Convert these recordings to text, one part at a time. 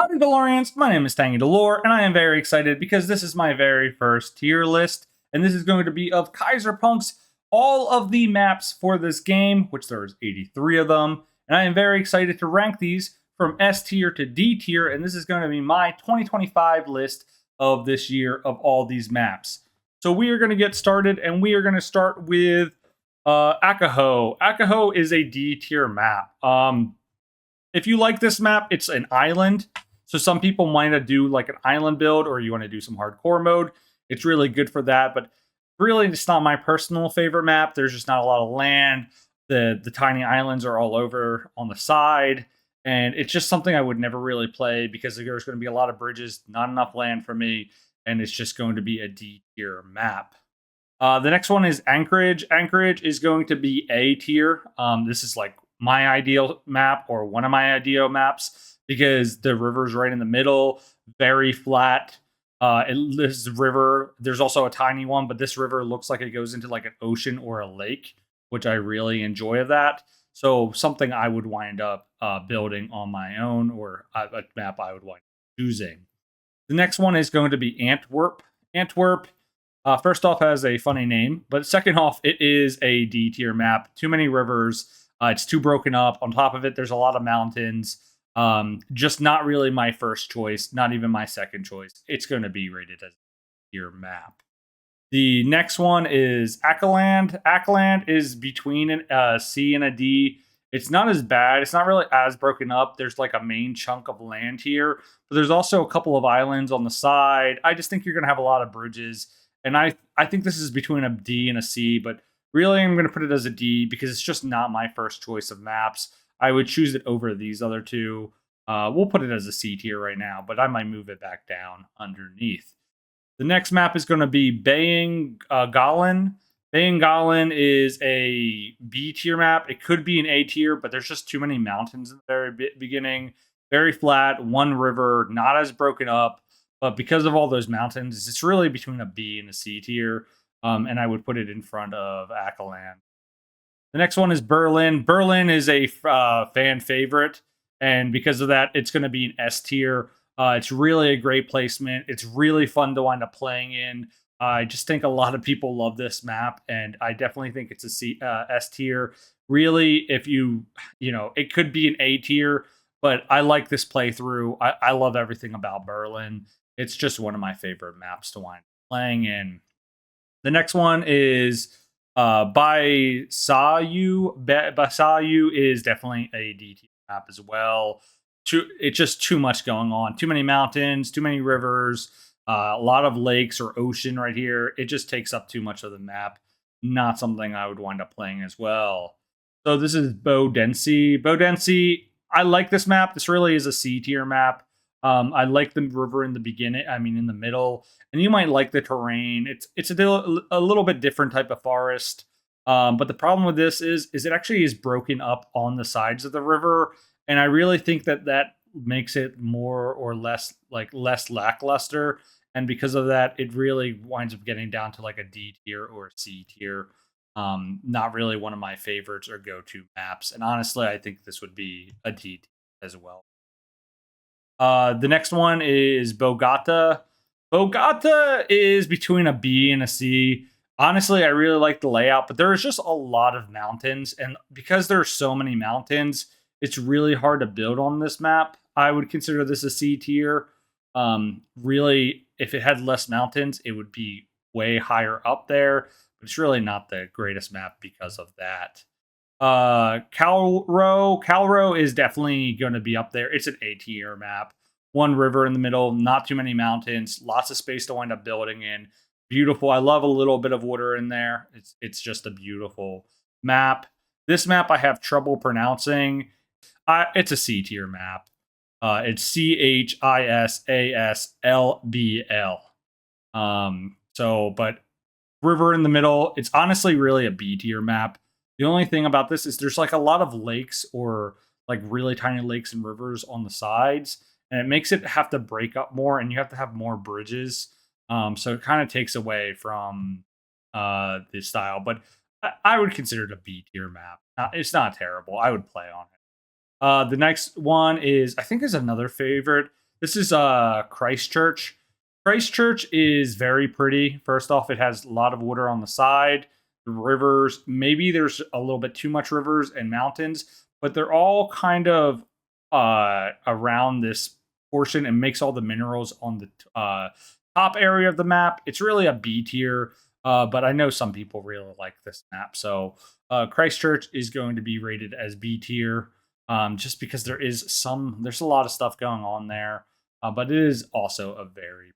Howdy DeLoreans, my name is Tangy Delore, and I am very excited because this is my very first tier list, and this is going to be of Kaiserpunk's all of the maps for this game, which there's 83 of them, and I am very excited to rank these from S tier to D tier, and this is going to be my 2025 list of this year of all these maps. So we are going to get started, and we are going to start with Akaho. Akaho is a D tier map. If you like this map, it's an island. So some people might do like an island build, or you want to do some hardcore mode. It's really good for that, but really it's not my personal favorite map. There's just not a lot of land. The tiny islands are all over on the side, and it's just something I would never really play because there's going to be a lot of bridges, not enough land for me, and it's just going to be a D tier map. The next one is Anchorage. Anchorage is going to be A tier. This is like my ideal map, or one of my ideal maps, because the river's right in the middle, very flat. This river, there's also a tiny one, but this river looks like it goes into like an ocean or a lake, which I really enjoy of that. So something I would wind up building on my own, or a map I would wind up choosing. The next one is going to be Antwerp. Antwerp, first off, has a funny name, but second off, it is a D tier map. Too many rivers. It's too broken up. On top of it, there's a lot of mountains. Just not really my first choice, not even my second choice. It's going to be rated as your map. The next one is Akaland. Akaland is between a C and a D. It's not as bad. It's not really as broken up. There's like a main chunk of land here, but there's also a couple of islands on the side. I just think you're going to have a lot of bridges, and I think this is between a D and a C, but really I'm going to put it as a D because it's just not my first choice of maps. I would choose it over these other two. We'll put it as a C tier right now, but I might move it back down underneath. The next map is going to be Baying Galen. Baying Galen is a B tier map. It could be an A tier, but there's just too many mountains in the very beginning. Very flat, one river, not as broken up. But because of all those mountains, it's really between a B and a C tier. And I would put it in front of Akaland. The next one is Berlin. Berlin is a fan favorite, and because of that, it's going to be an S tier. It's really a great placement. It's really fun to wind up playing in. I just think a lot of people love this map, and I definitely think it's a S tier. Really, if it could be an A tier, but I like this playthrough. I love everything about Berlin. It's just one of my favorite maps to wind up playing in. The next one is Basayu. Basayu is definitely a D tier map as well. It's just too much going on. Too many mountains, too many rivers, a lot of lakes or ocean right here. It just takes up too much of the map. Not something I would wind up playing as well. So this is Bodensi. Bodensi, I like this map. This really is a C tier map. I like the river in the beginning. I mean, in the middle, and you might like the terrain. It's a little bit different type of forest. But the problem with this is it actually is broken up on the sides of the river, and I really think that makes it more or less lackluster. And because of that, it really winds up getting down to like a D tier or a C tier. Not really one of my favorites or go-to maps. And honestly, I think this would be a D tier as well. The next one is Bogota. Bogota is between a B and a C. Honestly, I really like the layout, but there's just a lot of mountains, and because there are so many mountains, it's really hard to build on this map. I would consider this a C tier. Really, if it had less mountains, it would be way higher up there, but it's really not the greatest map because of that. Calro is definitely going to be up there. It's an A tier map. One river in the middle, not too many mountains, lots of space to wind up building in. Beautiful. I love a little bit of water in there. It's just a beautiful map. This map I have trouble pronouncing. It's a C tier map. It's CHISASLBL. But river in the middle. It's honestly really a B tier map. The only thing about this is there's like a lot of lakes, or like really tiny lakes and rivers on the sides, and it makes it have to break up more, and you have to have more bridges. So it kind of takes away from the style, but I would consider it a B tier map. It's not terrible. I would play on it. The next one is, I think, is another favorite. This is Christchurch. Christchurch is very pretty. First off, it has a lot of water on the side. The rivers, maybe there's a little bit too much rivers and mountains, but they're all kind of around this portion and makes all the minerals on the top area of the map. It's really a B tier, but I know some people really like this map. So Christchurch is going to be rated as B tier, just because there's a lot of stuff going on there, but it is also a very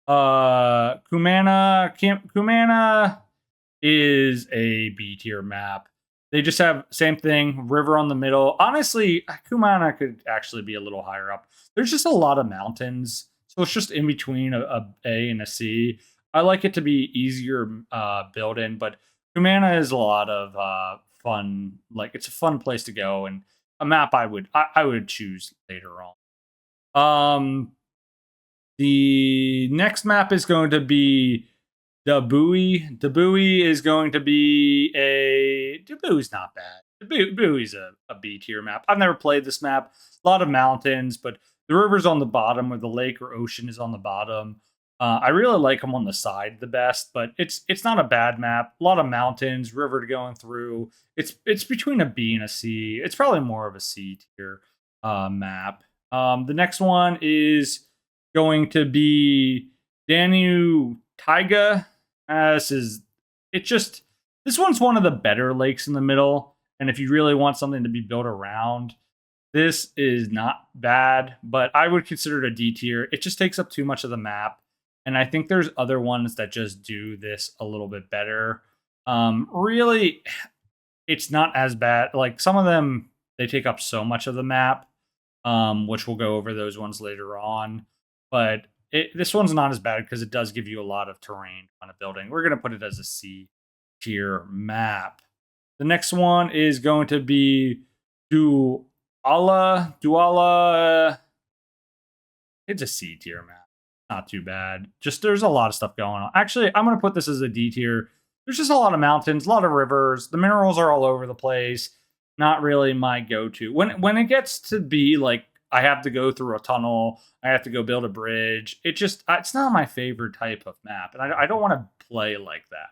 Kumana is a B tier map. They just have same thing, river on the middle. Honestly, Kumana could actually be a little higher up. There's just a lot of mountains, so it's just in between a and a C. I like it to be easier build in, but Kumana is a lot of fun. Like, it's a fun place to go, and a map I would choose later on. The next map is going to be Dabui. Dabui is going to be Dabui's not bad. Dabui's a B tier map. I've never played this map. A lot of mountains, but the river's on the bottom, or the lake or ocean is on the bottom. I really like them on the side the best, but it's not a bad map. A lot of mountains, river to going through. It's between a B and a C. It's probably more of a C tier map. The next one is going to be Danu Taiga. This one's one of the better lakes in the middle, and if you really want something to be built around, this is not bad, but I would consider it a D tier. It just takes up too much of the map, and I think there's other ones that just do this a little bit better. Really, it's not as bad. Like, some of them, they take up so much of the map, which we'll go over those ones later on. But this one's not as bad because it does give you a lot of terrain on a building. We're going to put it as a C tier map. The next one is going to be Duala. It's a C tier map. Not too bad. Just, there's a lot of stuff going on. Actually, I'm going to put this as a D tier. There's just a lot of mountains, a lot of rivers. The minerals are all over the place. Not really my go-to. When it gets to be like, I have to go through a tunnel, I have to go build a bridge, it's not my favorite type of map, and I don't want to play like that.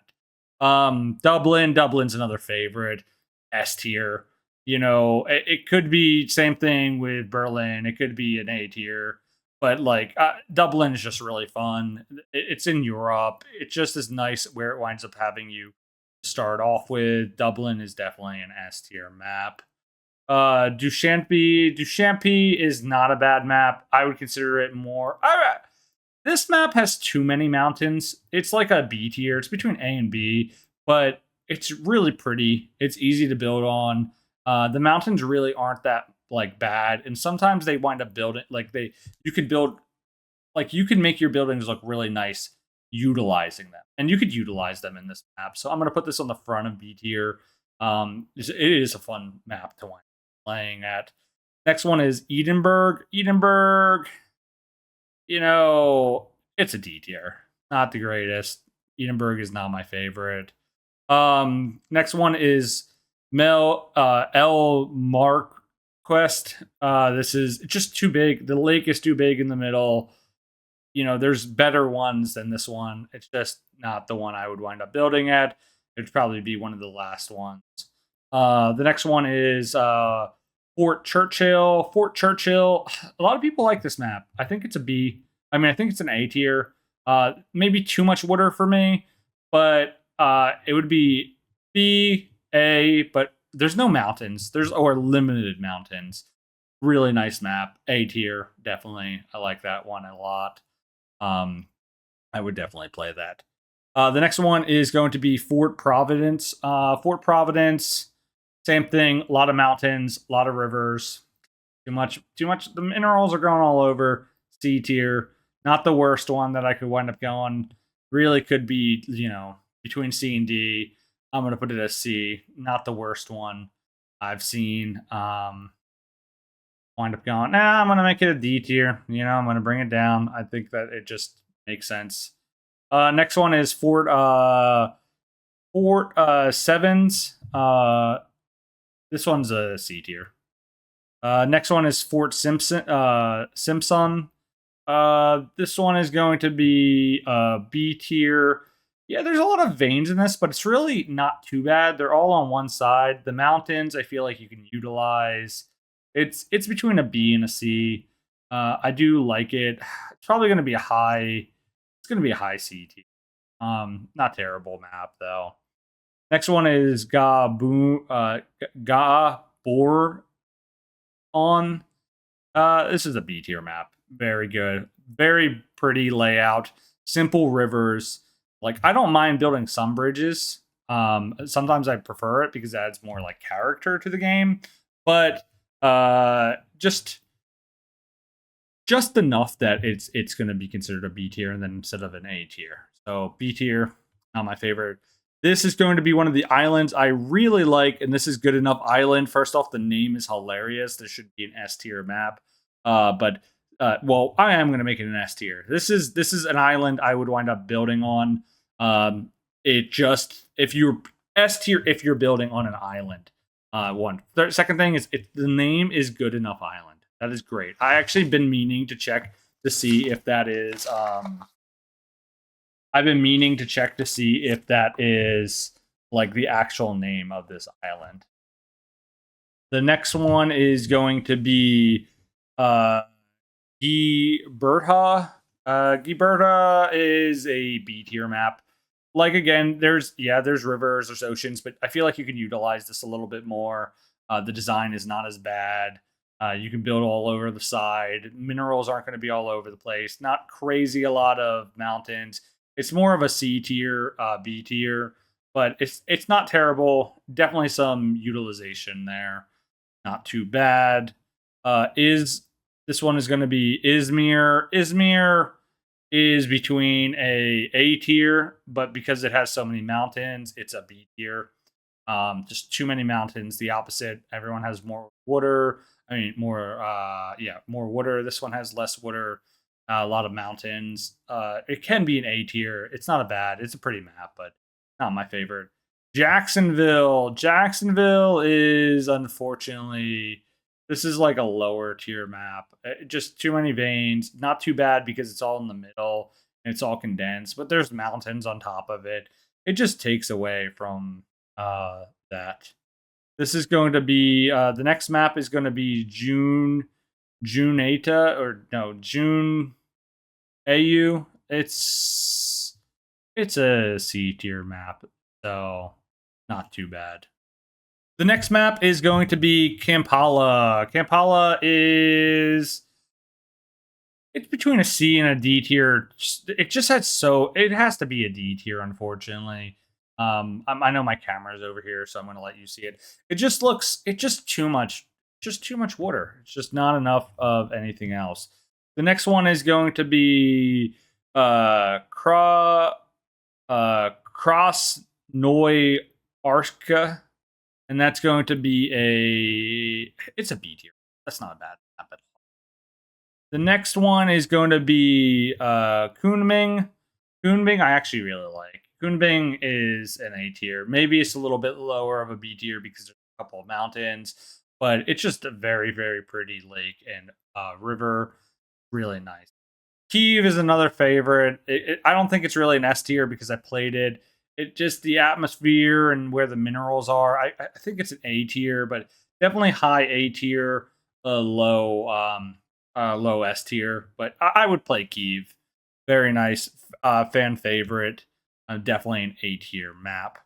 Dublin's another favorite, S tier. You know, it could be same thing with Berlin. It could be an A tier, but like, Dublin is just really fun. It's in Europe. It just is nice where it winds up having you start off with. Dublin is definitely an S tier map. Dushanbe is not a bad map. I would consider it more. This map has too many mountains. It's like a B tier. It's between A and B, but it's really pretty. It's easy to build on. The mountains really aren't that like bad, and sometimes they wind up building like you could make your buildings look really nice utilizing them, and you could utilize them in this map. So I'm going to put this on the front of B tier. It is a fun map to wind playing at. Next one is Edinburgh. Edinburgh, it's a D tier. Not the greatest. Edinburgh is not my favorite. Next one is El Marquest. This is just too big. The lake is too big in the middle. There's better ones than this one. It's just not the one I would wind up building at. It'd probably be one of the last ones. The next one is Fort Churchill. Fort Churchill, a lot of people like this map. I think it's a B. I mean, I think it's an A tier. Maybe too much water for me, but it would be B, A, but there's no mountains. Or limited mountains. Really nice map. A tier, definitely. I like that one a lot. I would definitely play that. The next one is going to be Fort Providence. Fort Providence, same thing. A lot of mountains, a lot of rivers. Too much. The minerals are going all over. C tier. Not the worst one that I could wind up going. Really could be, between C and D. I'm going to put it as C. Not the worst one I've seen. Wind up going, I'm going to make it a D tier. I'm going to bring it down. I think that it just makes sense. Next one is Fort Sevens. This one's a C tier. Next one is Fort Simpson. Simpson. This one is going to be B tier. Yeah, there's a lot of veins in this, but it's really not too bad. They're all on one side. The mountains, I feel like you can utilize. It's between a B and a C. I do like it. It's probably going to be a high. It's going to be a high C tier. Not terrible map though. Next one is Ga Bor on. This is a B tier map. Very good. Very pretty layout. Simple rivers. Like, I don't mind building some bridges. Sometimes I prefer it because it adds more like character to the game. But just enough that it's going to be considered a B tier and then instead of an A tier. So B tier, not my favorite. This is going to be one of the islands I really like, and this is good enough island. First off, the name is hilarious. This should be an S tier map. But well, I am going to make it an S tier. This is an island I would wind up building on. It just, if you're S tier if you're building on an island. Second thing is the name is good enough island. That is great. I actually been meaning to check to see if that is. I've been meaning to check to see if that is like the actual name of this island. The next one is going to be Giberta. Giberta is a B tier map. Like, again, there's rivers, there's oceans, but I feel like you can utilize this a little bit more. The design is not as bad. You can build all over the side. Minerals aren't going to be all over the place. Not crazy a lot of mountains. It's more of a C tier, B tier, but it's not terrible. Definitely some utilization there. Not too bad. This one is going to be Izmir. Izmir is between a tier, but because it has so many mountains, it's a B tier. Just too many mountains. The opposite. Everyone has more water. I mean, more water. This one has less water. A lot of mountains. It can be an A tier. It's not a bad. It's a pretty map, but not my favorite. Jacksonville. Jacksonville is unfortunately, this is like a lower tier map. Just too many veins. Not too bad because it's all in the middle and it's all condensed, but there's mountains on top of it. It just takes away from that. This is going to be the next map is going to be June AU. It's a C tier map, so not too bad. The next map is going to be Kampala. Kampala it's between a C and a D tier. It has to be a D tier, unfortunately. I know my camera's over here, so I'm going to let you see it. It's just too much water. It's just not enough of anything else. The next one is going to be Krasnoy Arska, and that's going to be it's a B tier. That's not a bad map at all. The next one is going to be Kunming. Kunming I actually really like. Kunming is an A tier. Maybe it's a little bit lower of a B tier because there's a couple of mountains, but it's just a very, very pretty lake and river. Really nice. Kyiv is another favorite. I don't think it's really an S tier because I played it. It just the atmosphere and where the minerals are. I think it's an A tier, but definitely high A tier, low S tier. But I would play Kyiv. Very nice, fan favorite. Definitely an A tier map.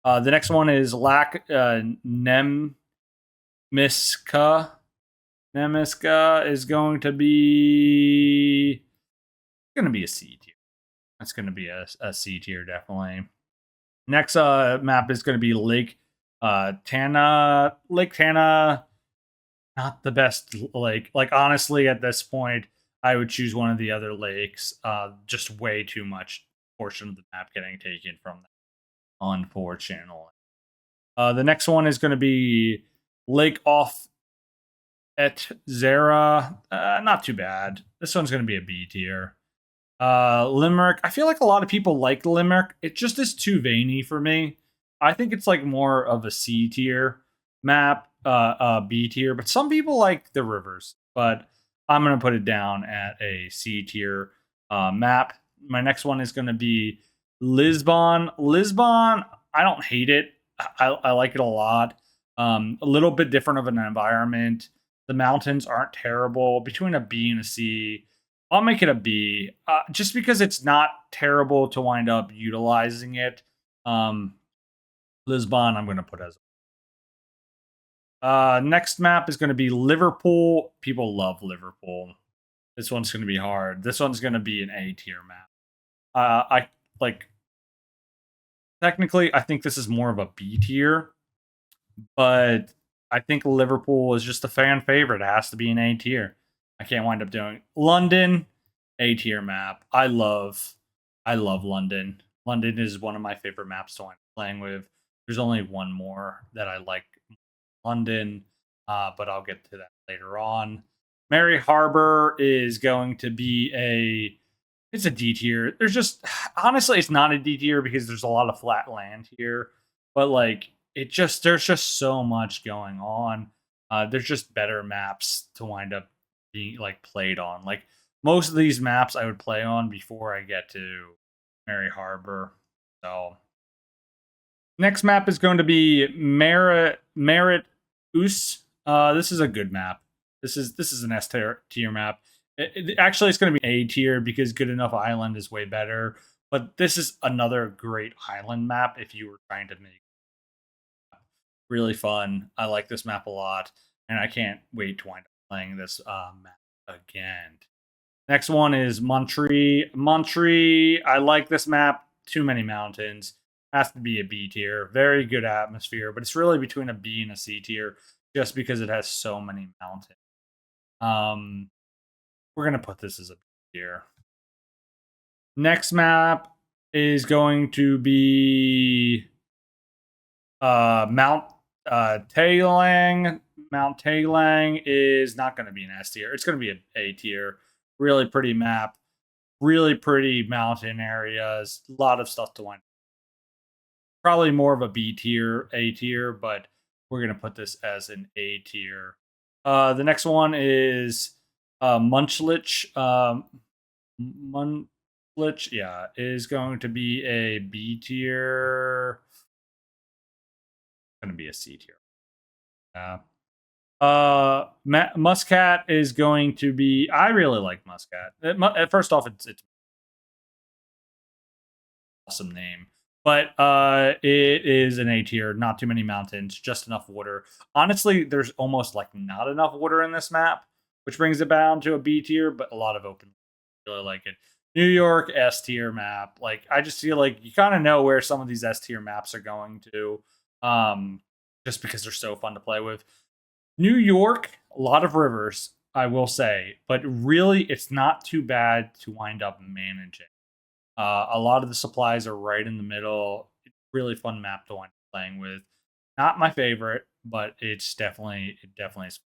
The next one is Nemiska. Nemiska is going to be a C tier. That's going to be a C tier, definitely. Next map is going to be Lake Tana. Lake Tana, not the best lake. Like, honestly, at this point, I would choose one of the other lakes. Just way too much portion of the map getting taken from that, unfortunately. The next one is going to be Lake Off et Zara. Not too bad. This one's going to be a B tier. Limerick. I feel like a lot of people like Limerick. It just is too veiny for me. I think it's like more of a C tier map. B tier, but some people like the rivers. But I'm gonna put it down at a C tier map. My next one is gonna be Lisbon. Lisbon, I don't hate it. I like it a lot. A little bit different of an environment. The mountains aren't terrible. Between a B and a C, I'll make it a B, just because it's not terrible to wind up utilizing it. Um, Lisbon, I'm going to put as. Next map is going to be Liverpool. People love Liverpool. This one's going to be hard. This one's going to be an A tier map. I like. Technically, I think this is more of a B tier, but I think Liverpool is just a fan favorite. It has to be an A tier. I can't wind up doing London, A tier map. I love London. London is one of my favorite maps to wind up playing with. There's only one more that I like, London, but I'll get to that later on. Mary Harbor is going to be it's a D tier. There's just honestly, it's not a D tier because there's a lot of flat land here, but like there's just so much going on. There's just better maps to wind up being like played on. Like most of these maps I would play on before I get to Mary Harbor. So next map is going to be Merit Us. This is a good map. This is an S tier map. Actually, it's going to be A tier because Good Enough Island is way better. But this is another great island map if you were trying to make really fun. I like this map a lot, and I can't wait to wind up playing this map again. Next one is Montree. Montree, I like this map. Too many mountains. Has to be a B tier. Very good atmosphere, but it's really between a B and a C tier just because it has so many mountains. We're going to put this as a B tier. Next map is going to be Mount Taelang. Mount Taelang is not going to be an S tier. It's going to be an A tier. Really pretty map. Really pretty mountain areas. A lot of stuff to win. Probably more of a B tier, A tier, but we're going to put this as an A tier. The next one is Munchlich. Munchlich, yeah, is going to be a B tier. Going to be a C tier. Muscat is going to be. I really like Muscat. First off, it's awesome name, but it is an A tier. Not too many mountains, just enough water. Honestly, there's almost like not enough water in this map, which brings it down to a B tier. But a lot of open. Really like it. New York S tier map. Like I just feel like you kind of know where some of these S tier maps are going to, just because they're so fun to play with. New York, a lot of rivers, I will say, but really it's not too bad to wind up managing. A lot of the supplies are right in the middle. It's a really fun map to wind up playing with. Not my favorite, but it definitely is.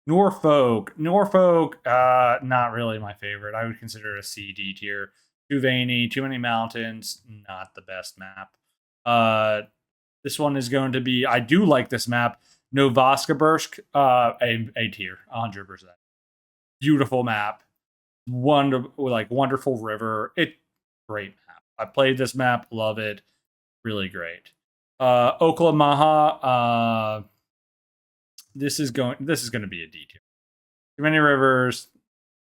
Norfolk, not really my favorite. I would consider it a C D tier. Too veiny, too many mountains. Not the best map. This one is going to be. I do like this map. Novosibirsk, A tier, 100%. Beautiful map, wonderful river. Great map. I played this map, love it, really great. Oklahoma, this is going to be a D tier. Too many rivers,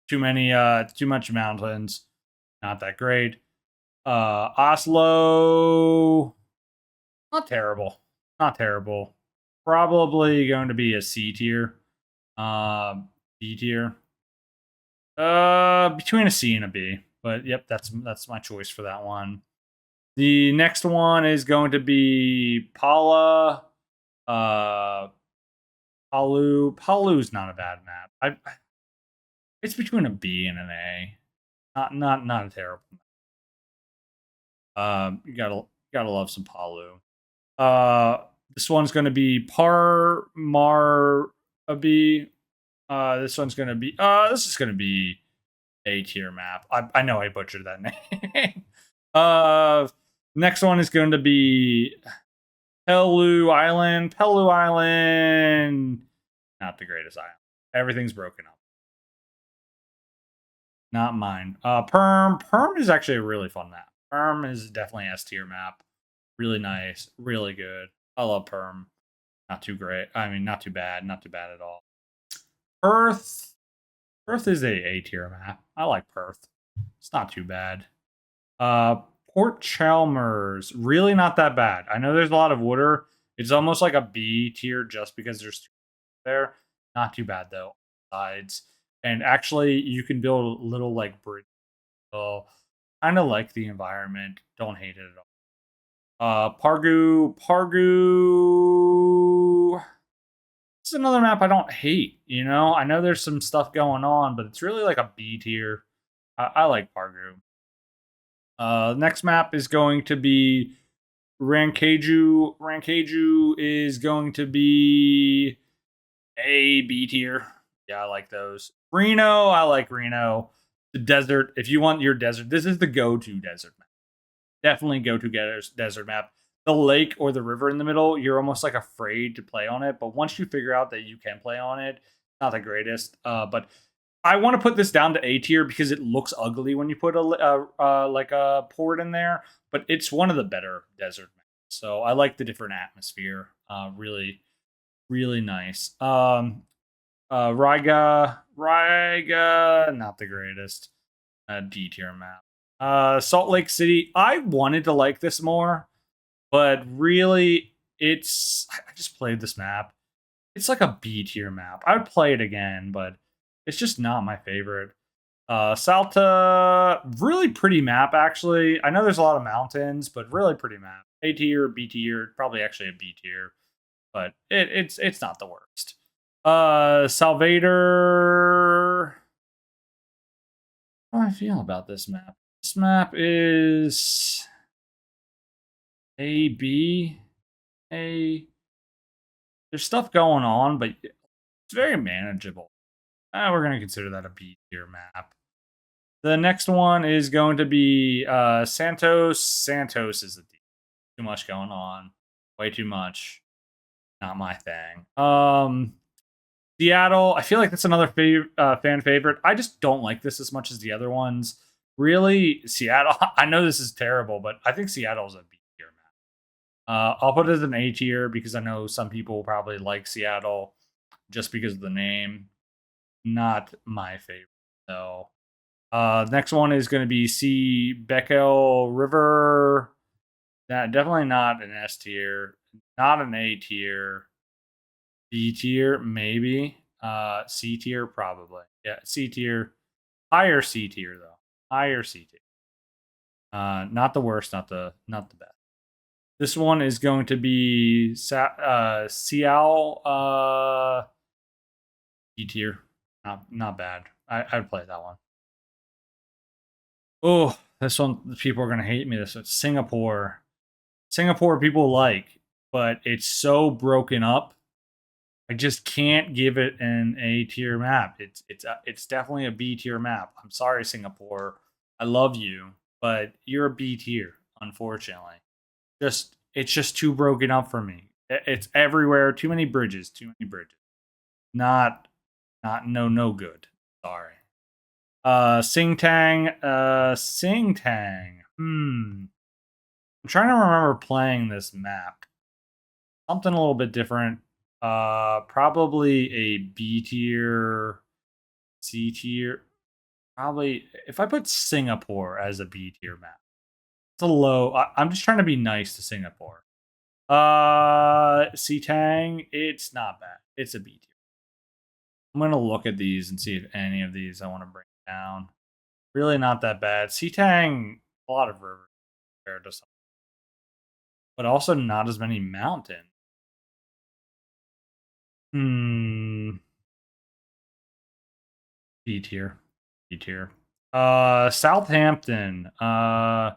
too much mountains, not that great. Oslo, not terrible, Probably going to be a C tier. B tier. Between a C and a B. But yep, that's my choice for that one. The next one is going to be Paula. Palu's not a bad map. It's between a B and an A. Not a terrible map. You gotta love some Palu. This one's going to be Parmarabi. This is going to be A tier map. I know I butchered that name. Next one is going to be Pellu Island, not the greatest island. Everything's broken up. Not mine. Perm is actually a really fun map. Perm is definitely S tier map. Really nice, really good. I love Perm. Not too great. I mean, not too bad. Not too bad at all. Perth. Perth is a tier map. I like Perth. It's not too bad. Port Chalmers, really not that bad. I know there's a lot of water. It's almost like a B tier just because there's there. Not too bad though. Sides, and actually you can build a little like bridge. So kind of like the environment. Don't hate it at all. Pargu. It's another map I don't hate. You know, I know there's some stuff going on, but it's really like a B tier. I like Pargu. Next map is going to be Rankaju. Rankaju is going to be a B tier. Yeah, I like those. Reno, I like Reno. The desert. If you want your desert, this is the go-to desert map. Definitely go-to desert map. The lake or the river in the middle, you're almost like afraid to play on it. But once you figure out that you can play on it, not the greatest. But I want to put this down to A tier because it looks ugly when you put like a port in there, but it's one of the better desert maps. So I like the different atmosphere. Really, really nice. Riga, not the greatest. D tier map. Salt Lake City. I wanted to like this more, but really, I just played this map. It's like a B tier map. I would play it again, but it's just not my favorite. Salta, really pretty map actually. I know there's a lot of mountains, but really pretty map. A tier, B tier, probably actually a B tier, but it's not the worst. Salvator. How do I feel about this map? This map is A B A. There's stuff going on, but it's very manageable. We're going to consider that a B tier map. The next one is going to be Santos. Santos is the D. Too much going on. Way too much. Not my thing. Seattle. I feel like that's another fan favorite. I just don't like this as much as the other ones. Really, Seattle. I know this is terrible, but I think Seattle's a B tier map. I'll put it as an A tier because I know some people probably like Seattle just because of the name. Not my favorite though. Next one is going to be C Beckel River. That definitely not an S tier, not an A tier, B tier maybe, C tier probably. Yeah, C tier, higher C tier though, higher C tier. Not the worst, not the best. This one is going to be Cial B tier, not bad. I'd play that one. Oh, this one, people are gonna hate me. This one, Singapore. Singapore people like, but it's so broken up. I just can't give it an A tier map. It's definitely a B tier map. I'm sorry, Singapore. I love you, but you're a B tier, unfortunately. It's just too broken up for me. It's everywhere. Too many bridges. Too many bridges. Not no good. Sorry. Singtang. Singtang. I'm trying to remember playing this map. Something a little bit different. Probably a B tier, C tier. Probably if I put Singapore as a B tier map, it's a low. I'm just trying to be nice to Singapore. Tang, it's not bad. It's a B tier. I'm gonna look at these and see if any of these I want to bring down. Really not that bad. Tang, a lot of rivers compared to some, but also not as many mountains. B tier. B tier. Southampton. How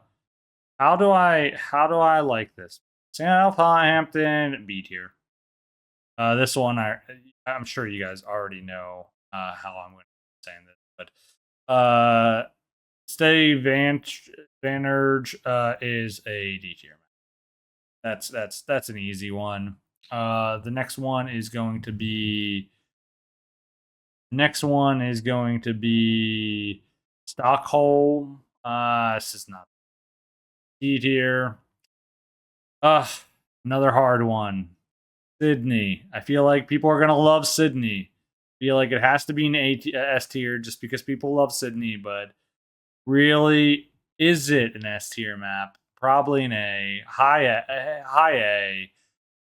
do I like this? Southampton B tier. This one I'm sure you guys already know how I'm going to say this, but Stay Vantage is a D tier. That's an easy one. The next one is going to be Stockholm. This is not D tier. Ugh, another hard one. Sydney. I feel like people are gonna love Sydney. I feel like it has to be an S tier just because people love Sydney, but really, is it an S tier map? Probably an A. High A,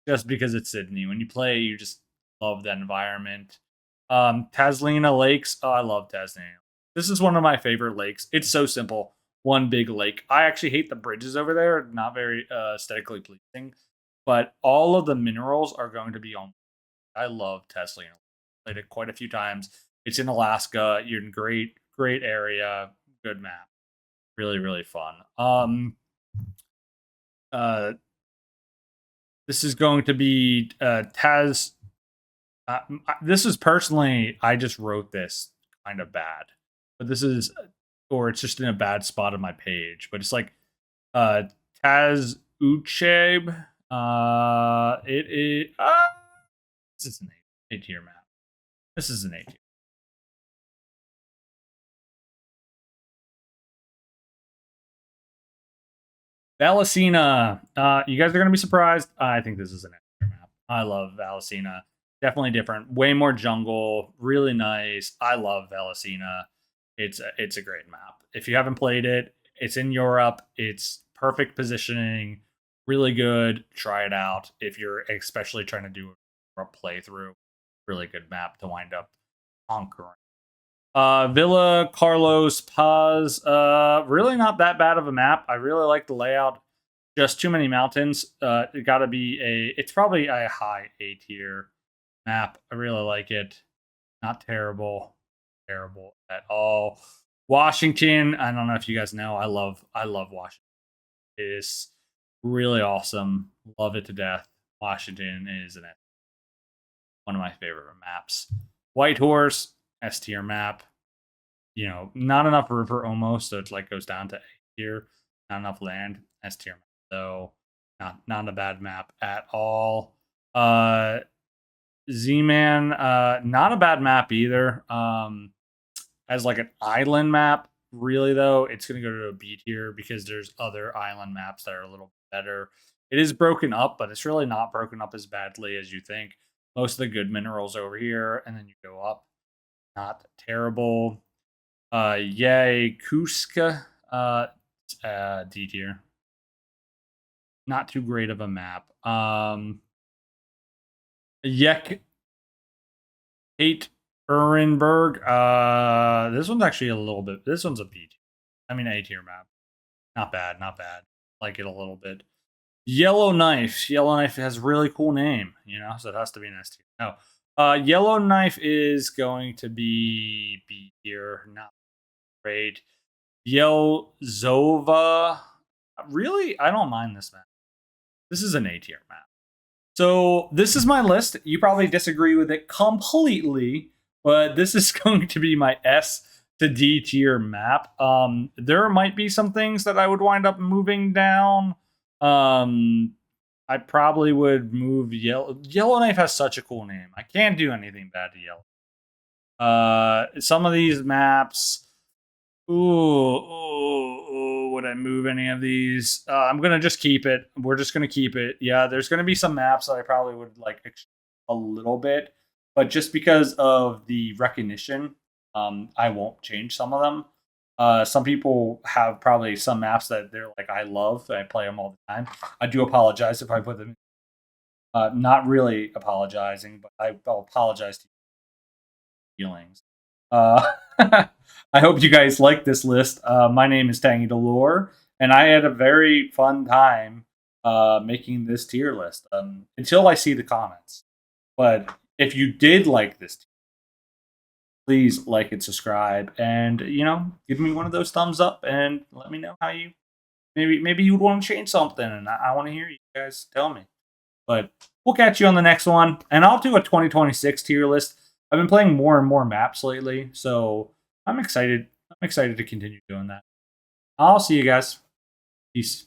just because it's Sydney. When you play, you just love that environment. Taslina Lakes. Oh, I love Taslina. This is one of my favorite lakes. It's so simple. One big lake. I actually hate the bridges over there. Not very aesthetically pleasing. But all of the minerals are going to be on. I love Taslina. Played it quite a few times. It's in Alaska. You're in great area. Good map. Really, really fun. This is going to be Taz. This is personally, I just wrote this kind of bad, but this is, or it's just in a bad spot on my page. But it's like Taz Ucheb. It is. This is an A tier map. This is an A tier. Valesina. You guys are gonna be surprised. I think this is an A tier map. I love Valesina. Definitely different. Way more jungle. Really nice. I love Valesina. It's a great map. If you haven't played it, it's in Europe. It's perfect positioning. Really good. Try it out if you're especially trying to do a playthrough. Really good map to wind up conquering. Villa Carlos Paz. Really not that bad of a map. I really like the layout. Just too many mountains. It got to be a. It's probably a high A tier map. I really like it. Not terrible at all. Washington. I don't know if you guys know. I love Washington. It is really awesome. Love it to death. Washington is one of my favorite maps. Whitehorse. S tier map. You know, not enough river almost, so it's like goes down to A tier. Not enough land. S tier map. So not a bad map at all. Z-Man, not a bad map either. As like an island map, really though, it's gonna go to a B tier because there's other island maps that are a little better. It is broken up, but it's really not broken up as badly as you think. Most of the good minerals over here, and then you go up. Not terrible. Yay, Kuska, D tier. Not too great of a map. Yek Hate Urenberg. This one's actually a little bit. This one's a B tier. I mean A tier map. Not bad. Like it a little bit. Yellowknife. Yellowknife has a really cool name, you know, so it has to be an S tier. No. Yellowknife is going to be B tier. Not great. Zova. Really, I don't mind this map. This is an A tier map. So this is my list. You probably disagree with it completely, but this is going to be my S to D tier map. There might be some things that I would wind up moving down. I probably would move Yellowknife has such a cool name. I can't do anything bad to Yellow. Some of these maps. Would I move any of these? I'm gonna just keep it. We're just gonna keep it. Yeah, there's gonna be some maps that I probably would like a little bit, but just because of the recognition, I won't change some of them. Some people have probably some maps that they're like, I love. I play them all the time. I do apologize if I put them. Not really apologizing, but I'll apologize to your feelings. I hope you guys like this list. My name is Tangy Delore, and I had a very fun time making this tier list until I see the comments. But if you did like this, please like and subscribe, and give me one of those thumbs up, and let me know how you maybe you would want to change something, and I want to hear you guys tell me. But we'll catch you on the next one, and I'll do a 2026 tier list. I've been playing more and more maps lately, so I'm excited. I'm excited to continue doing that. I'll see you guys. Peace.